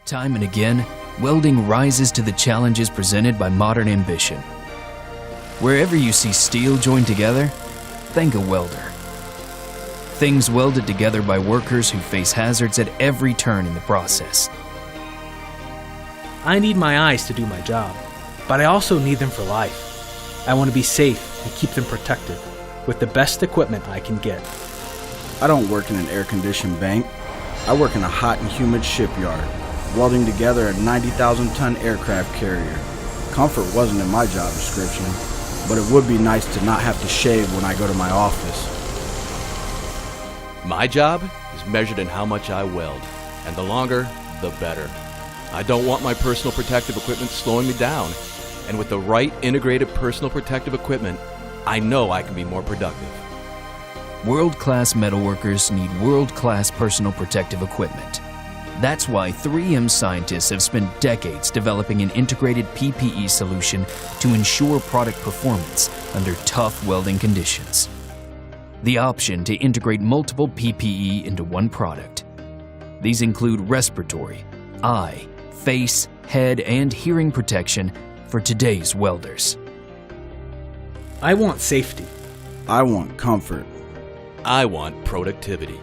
Time and again, welding rises to the challenges presented by modern ambition. Wherever you see steel joined together, think a welder. Things welded together by workers who face hazards at every turn in the process. I need my eyes to do my job, but I also need them for life. I want to be safe and keep them protected with the best equipment I can get. I don't work in an air-conditioned bank. I work in a hot and humid shipyard, welding together a 90,000-ton aircraft carrier. Comfort wasn't in my job description, but it would be nice to not have to shave when I go to my office. My job is measured in how much I weld, and the longer, the better. I don't want my personal protective equipment slowing me down, and with the right integrated personal protective equipment, I know I can be more productive. World-class metalworkers need world-class personal protective equipment. That's why 3M scientists have spent decades developing an integrated PPE solution to ensure product performance under tough welding conditions. The option to integrate multiple PPE into one product. These include respiratory, eye, face, head, and hearing protection for today's welders. I want safety. I want comfort. I want productivity.